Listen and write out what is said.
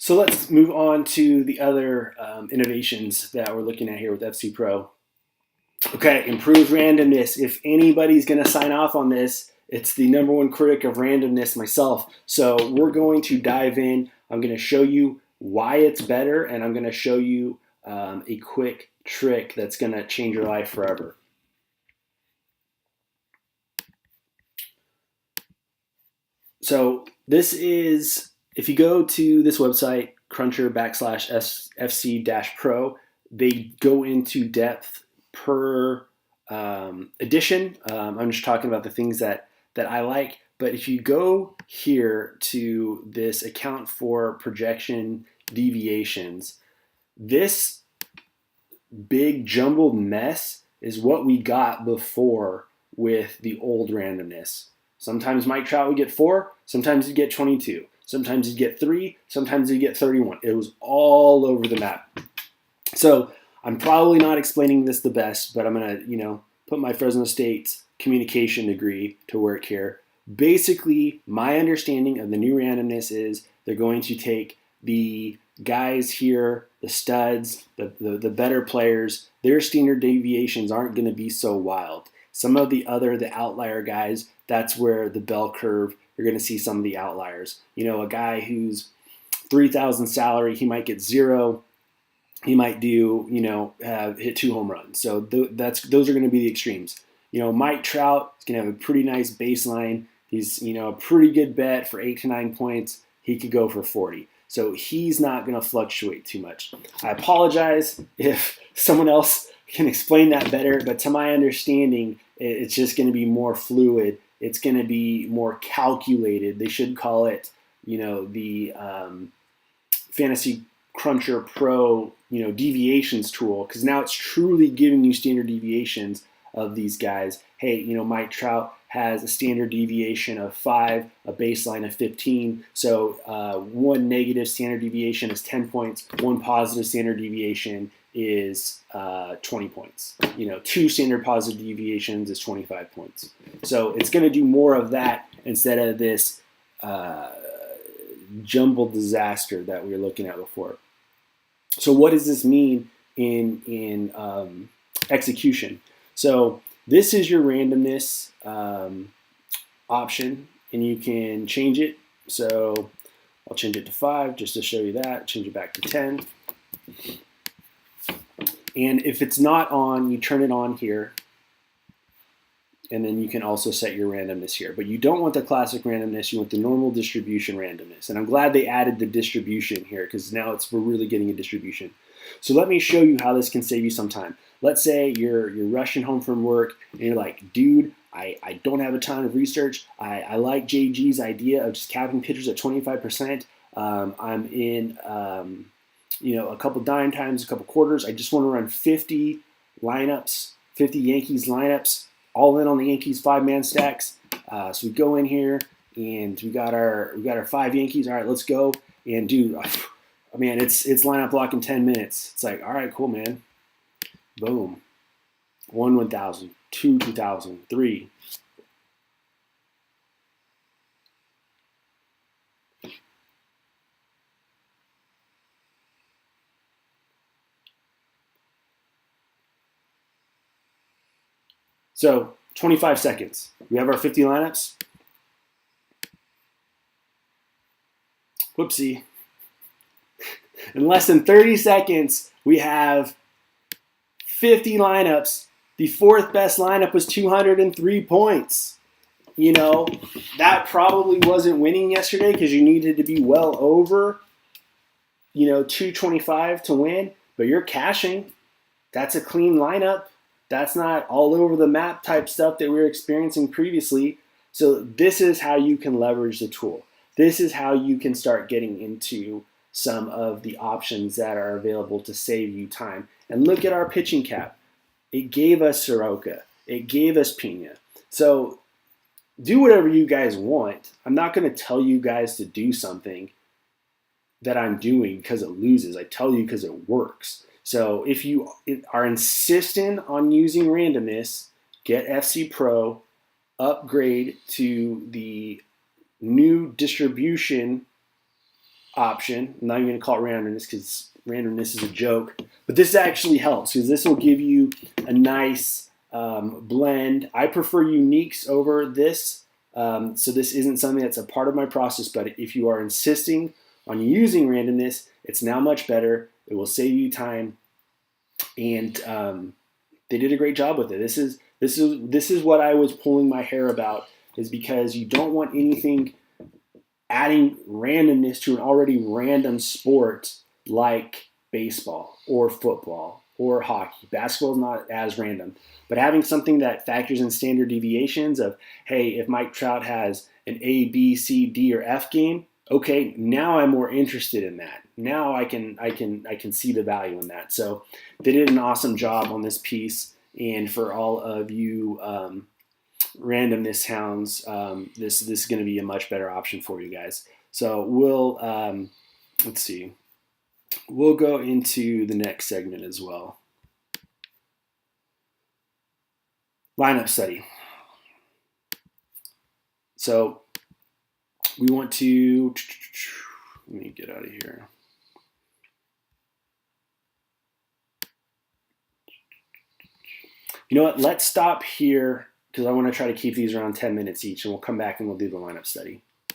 So let's move on to the other innovations that we're looking at here with FC Pro. Okay, improved randomness. If anybody's going to sign off on this, it's the number one critic of randomness, myself. So we're going to dive in. I'm going to show you why it's better, and I'm going to show you a quick trick that's going to change your life forever. So this is, if you go to this website, cruncher/FC-pro, they go into depth per edition. I'm just talking about the things that I like. But if you go here to this account for projection deviations, this big jumbled mess is what we got before with the old randomness. Sometimes Mike Trout would get 4, sometimes he'd get 22, sometimes he'd get 3, sometimes he'd get 31. It was all over the map. So I'm probably not explaining this the best, but I'm gonna, put my Fresno State communication degree to work here. Basically, my understanding of the new randomness is they're going to take the guys here, the studs, the better players, their standard deviations aren't going to be so wild. Some of the outlier guys, that's where the bell curve, you're going to see some of the outliers. A guy who's 3,000 salary, he might get 0. He might do, hit 2 home runs. So those are going to be the extremes. Mike Trout is going to have a pretty nice baseline. He's, a pretty good bet for 8 to 9 points. He could go for 40. So he's not going to fluctuate too much. I apologize if someone else can explain that better, but to my understanding, it's just going to be more fluid. It's going to be more calculated. They should call it, the Fantasy Cruncher Pro, deviations tool, because now it's truly giving you standard deviations of these guys. Hey, Mike Trout has a standard deviation of 5, a baseline of 15. So one negative standard deviation is 10 points. One positive standard deviation is 20 points. 2 standard positive deviations is 25 points. So it's going to do more of that instead of this jumbled disaster that we were looking at before. So what does this mean in execution? So this is your randomness option, and you can change it. So I'll change it to 5 just to show you that. Change it back to 10. And if it's not on, you turn it on here. And then you can also set your randomness here. But you don't want the classic randomness. You want the normal distribution randomness. And I'm glad they added the distribution here, because now we're really getting a distribution. So let me show you how this can save you some time. Let's say you're rushing home from work and you're like, dude, I don't have a ton of research. I like JG's idea of just capping pitchers at 25%. I'm in a couple dime times, a couple quarters. I just want to run 50 lineups, 50 Yankees lineups, all in on the Yankees 5-man stacks. So we go in here and we got our 5 Yankees. All right, let's go. And dude, man, it's lineup block in 10 minutes. It's like, all right, cool, man. Boom. 1 1,000, 2 2,000, 3. So 25 seconds. We have our 50 lineups. Whoopsie. In less than 30 seconds, we have 50 lineups. The 4th best lineup was 203 points. That probably wasn't winning yesterday because you needed to be well over, 225 to win, but you're cashing. That's a clean lineup. That's not all over the map type stuff that we were experiencing previously. So this is how you can leverage the tool. This is how you can start getting into some of the options that are available to save you time. And look at our pitching cap. It gave us Soroka. It gave us Pena. So do whatever you guys want. I'm not going to tell you guys to do something that I'm doing because it loses. I tell you because it works. So if you are insistent on using randomness, get FC Pro, upgrade to the new distribution option, I'm not even going to call it randomness because randomness is a joke, but this actually helps because this will give you a nice blend. I prefer uniques over this, so this isn't something that's a part of my process, but if you are insisting on using randomness, it's now much better. It will save you time, and they did a great job with it. This is what I was pulling my hair about, is because you don't want anything adding randomness to an already random sport like baseball or football or hockey. Basketball is not as random, but having something that factors in standard deviations of, hey, if Mike Trout has an A, B, C, D, or F game, okay, now I'm more interested in that. Now I can see the value in that. So they did an awesome job on this piece, and for all of you randomness hounds, this is going to be a much better option for you guys. So we'll let's see, we'll go into the next segment as well. Lineup study. So we want to, let me get out of here. You know what? Let's stop here because I want to try to keep these around 10 minutes each, and we'll come back and we'll do the lineup study.